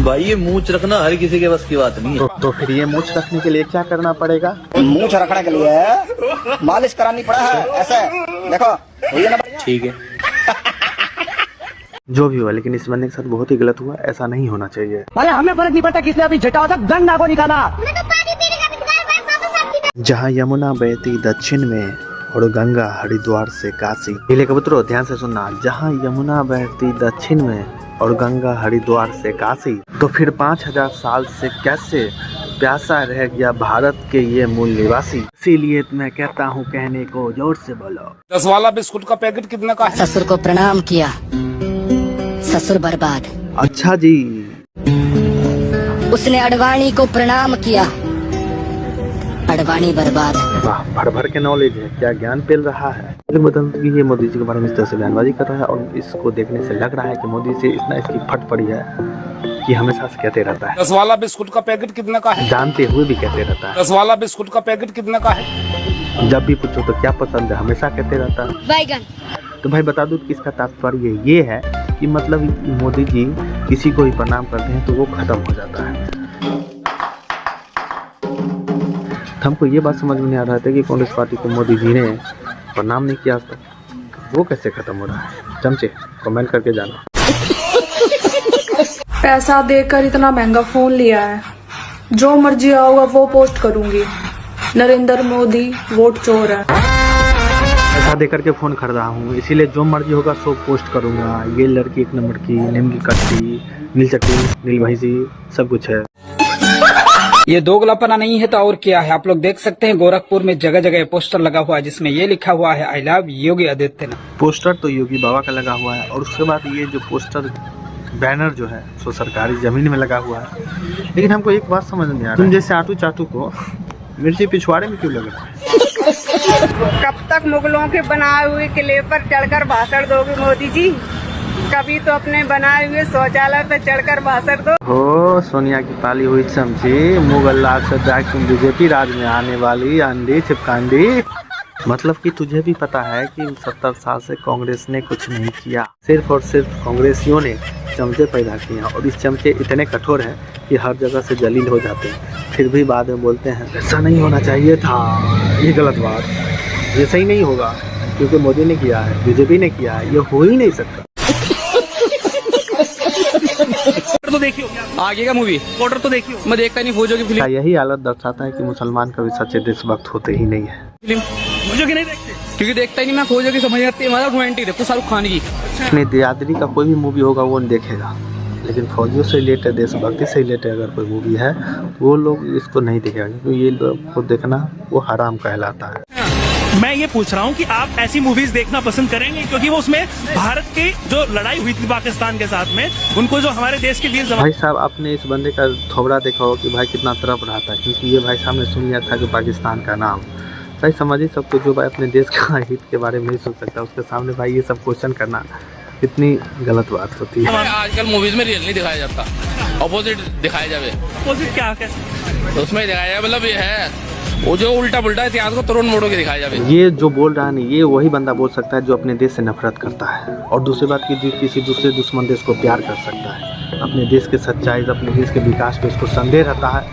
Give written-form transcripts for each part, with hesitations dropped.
भाई ये मूंछ रखना हर किसी के बस की बात नहीं है। तो फिर ये मूंछ रखने के लिए क्या करना पड़ेगा? मूंछ रखने के लिए मालिश करानी पड़ा है। ऐसे देखो, हुई ना? ठीक है। जो भी हुआ, लेकिन इस बंदे के साथ बहुत ही गलत हुआ। ऐसा नहीं होना चाहिए। अरे हमें फर्क नहीं पड़ता किसने अभी झटा होता, गंगा को निकाला। जहाँ यमुना बहती दक्षिण में और गंगा हरिद्वार से काशी। पहले कबूतरों ध्यान से सुनना, जहाँ यमुना बहती दक्षिण में और गंगा हरिद्वार से काशी, तो फिर 5000 साल से कैसे प्यासा रह गया भारत के ये मूल निवासी। इसीलिए मैं कहता हूँ, कहने को जोर से बोलो। 10 वाला बिस्कुट का पैकेट कितने का है? ससुर को प्रणाम किया, ससुर बर्बाद। अच्छा जी। उसने अडवाणी को प्रणाम किया, अडवाणी बर्बाद। वाह, भर भर के नॉलेज है, क्या ज्ञान पेल रहा है। लेकिन बताऊं कि ये मोदी जी के बारे में इस तरह से बयानबाजी कर रहा है और इसको देखने से लग रहा है कि मोदी से इतना इसकी फट पड़ी है कि हमेशा से कहते रहता है 10 वाला बिस्कुट का पैकेट कितने का है? जानते हुए भी कहते रहता 10 वाला बिस्कुट का पैकेट कितने का है? है। जब भी पूछो तो क्या पसंद है, हमेशा कहते रहता है बैगन। तो भाई बता दूं कि इसका तात्पर्य ये है कि मतलब मोदी जी किसी को भी प्रणाम करते हैं तो वो खत्म हो जाता है। हमको ये बात समझ में नहीं आ रहा था कि कांग्रेस पार्टी को मोदी जी ने प्रणाम नहीं किया आज तक, वो कैसे खत्म हो रहा है। चमचे कमेंट करके जाना। पैसा देकर इतना महंगा फोन लिया है, जो मर्जी आओगा वो पोस्ट करूंगी। नरेंद्र मोदी वोट चोर है। पैसा देकर के फोन खरीदा हूँ, इसीलिए जो मर्जी होगा सो पोस्ट करूंगा। ये लड़की 1 नंबर की, नील कट्टी, नील चट्टी, नील भैंसी, सब कुछ है। ये दोगलापना नहीं है तो और क्या है। आप लोग देख सकते हैं गोरखपुर में जगह जगह पोस्टर लगा हुआ है जिसमें ये लिखा हुआ है I love Yogi Adityanath. Poster तो योगी बाबा का लगा हुआ है और उसके बाद ये जो पोस्टर बैनर जो है सो सरकारी जमीन में लगा हुआ है। लेकिन हमको एक बात समझ नहीं आ रहा, तुम जैसे आटू चाटू को मिर्ची पिछवाड़े में क्यों लग रहा है? कब तक मुगलों के बनाए हुए किले पर चढ़कर भाषण दोगे मोदी जी? कभी तो अपने बनाए हुए शौचालय पर चढ़कर भाषण दो। हो सोनिया की पाली हुई चमची, मुगल राज से जाकर बीजेपी राज में आने वाली अंडी छिपकांडी। मतलब कि तुझे भी पता है कि 70 साल से कांग्रेस ने कुछ नहीं किया, सिर्फ और सिर्फ कांग्रेसियों ने चमचे पैदा किए हैं और इस चमचे इतने कठोर हैं कि हर जगह से जलील हो जाते हैं। फिर भी बाद में बोलते हैं ऐसा नहीं होना चाहिए था, ये गलत बात, ये सही नहीं होगा क्योंकि मोदी ने किया है, बीजेपी ने किया है, ये हो ही नहीं सकता। तो देखियो आगे का मूवी ऑर्डर तो देखियो, मैं देखता नहीं फौजों की फिल्म। यही हालत दर्शाता है कि मुसलमान कभी सच्चे देशभक्त होते ही नहीं है। फिल्म फौजों की नहीं देखते क्योंकि देखता ही नहीं मैं। फौजों की समझ आती है, मतलब रोमांटिक देखो शाहरुख खान की। अपनी दियादरी का कोई भी मूवी होगा वो नहीं देखेगा, लेकिन फौजियों से रिलेटेड, देशभक्ति से रिलेटेड अगर कोई मूवी है वो लोग इसको नहीं देखेगा क्योंकि ये लोग को देखना वो हराम कहलाता है। मैं ये पूछ रहा हूँ कि आप ऐसी मूवीज देखना पसंद करेंगे क्योंकि वो उसमें भारत की जो लड़ाई हुई थी पाकिस्तान के साथ में, उनको जो हमारे देश के वीर जवान। भाई साहब आपने इस बंदे का थोबड़ा देखा हो कि भाई कितना तड़प रहा था, क्योंकि ये भाई साहब ने सुन लिया था कि पाकिस्तान का नाम। भाई समझ ही सबको, जो भाई अपने देश का हित के बारे में नहीं सोच सकता उसके सामने भाई ये सब क्वेश्चन करना कितनी गलत बात होती है। आजकल मूवीज में रियल नहीं दिखाया जाता, ऑपोजिट दिखाया जावे। ऑपोजिट क्या कैसे? तो उसमें दिखाया जाए, मतलब ये है वो जो उल्टा पुल्टा इतिहास को तोड़ मोड़ो के दिखाया जावे। ये जो बोल रहा है नहीं, ये वही बंदा बोल सकता है जो अपने देश से नफरत करता है और दूसरी बात की किसी दूसरे दुश्मन देश को प्यार कर सकता है। अपने देश के सच्चाई, अपने देश के विकास पे इसको संदेह रहता है,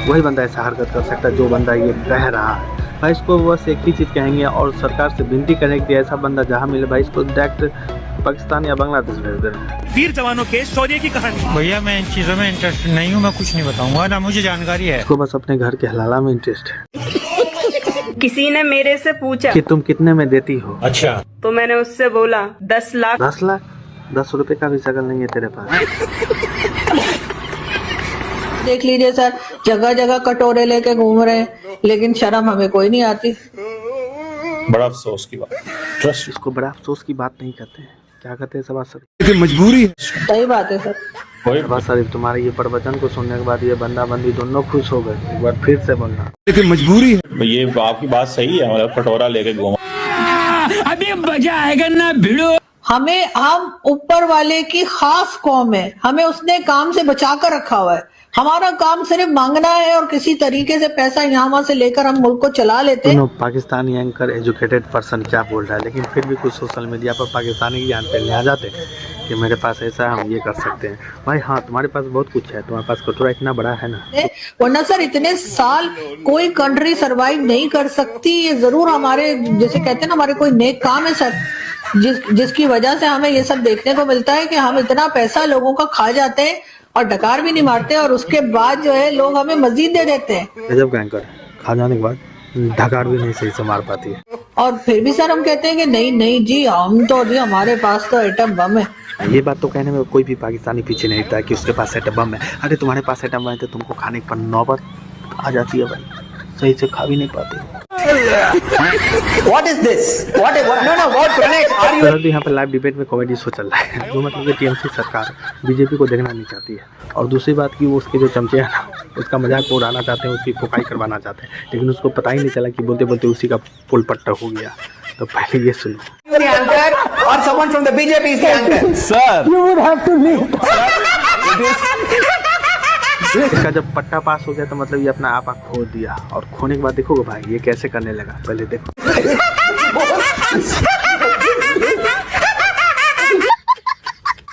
वही बंदा ऐसा हरकत कर सकता है जो बंदा ये कह रहा है। भाई इसको बस एक ही चीज़ कहेंगे और सरकार से विनती करेंगे कि ऐसा बंदा जहाँ मिले भाई इसको डायरेक्ट पाकिस्तान या बांग्लादेश भेज देना। वीर जवानों के शौर्य की कहानी। भैया मैं इन चीजों में इंटरेस्ट नहीं हूँ, मैं कुछ नहीं बताऊंगा ना, मुझे जानकारी है। इसको बस अपने घर के हलाला में इंटरेस्ट है। किसी ने मेरे से पूछा कि तुम कितने में देती हो? अच्छा। तो मैंने उससे बोला 10 लाख। 10 लाख? 10 रुपए का भी शकल नहीं है तेरे पास। देख लीजिए सर, जगह जगह कटोरे लेके घूम रहे हैं, लेकिन शर्म हमें कोई नहीं आती। बड़ा अफसोस की बात। ट्रस्ट इसको बड़ा अफसोस की बात नहीं कहते हैं, क्या कहते हैं सभा शरीफ? मजबूरी है। सही बात है सर। सभा शरीफ तुम्हारे ये प्रवचन को सुनने के बाद ये बंदा बंदी दोनों खुश हो गए। एक बार फिर से बोलना। लेकिन मजबूरी है। ये आपकी बात सही है, मतलब कटोरा लेके घूमा। अभी मजा आएगा ना भिड़ो। हम ऊपर वाले की खास कौम है, हमें उसने काम से बचा कर रखा हुआ है। हमारा काम सिर्फ मांगना है और किसी तरीके से पैसा यहाँ वहां से लेकर हम मुल्क को चला लेते हैं। पाकिस्तानी एंकर एजुकेटेड पर्सन क्या बोल रहा है, लेकिन फिर भी कुछ सोशल मीडिया पर पाकिस्तानी ज्ञान पे ले आ जाते हैं कि मेरे पास ऐसा है, हम ये कर सकते हैं। भाई हाँ, तुम्हारे पास बहुत कुछ है, तुम्हारे पास कटोरा इतना बड़ा है ना। वरना सर इतने साल कोई कंट्री सरवाइव नहीं कर सकती। ये जरूर हमारे, जैसे कहते हैं ना, हमारे कोई नेक काम है सर, जिसकी वजह से हमें ये सब देखने को मिलता है कि हम इतना पैसा लोगों का खा जाते हैं और डकार भी नहीं मारते, और उसके बाद जो है लोग हमें मजीद दे देते हैं। गजब गैंकर, खा जाने के बाद डकार भी नहीं सही से मार पाती है। और फिर भी सर हम कहते हैं कि नहीं जी, हम तो अभी हमारे पास तो एटम बम है। ये बात तो कहने में कोई भी पाकिस्तानी पीछे नहीं था कि उसके पास एटम बम है। अरे तुम्हारे पास एटम बम है तो तुमको खाने पर नौबत आ जाती है भाई, सही से खा भी नहीं पाते। What is this? What? No, what Pranesh? Are you? यहाँ पे लाइव डिबेट में कॉमेडी शो चल रहा है, जो मतलब कि टीएमसी सरकार बीजेपी को देखना नहीं चाहती है। और दूसरी बात कि वो उसके जो चमचे हैं ना, उसका मजाक उड़ाना चाहते हैं, उसकी फोकाई करवाना चाहते हैं, लेकिन उसको पता ही नहीं चला कि बोलते बोलते उसी का पुल पट्टा हो गया। तो पहले ये सुनो। The anchor or someone from the BJP is the anchor? Sir, you would have to leave. इसका जब पट्टा पास हो गया तो मतलब ये अपना आप खो दिया, और खोने के बाद देखोगे भाई ये कैसे करने लगा, पहले देखो।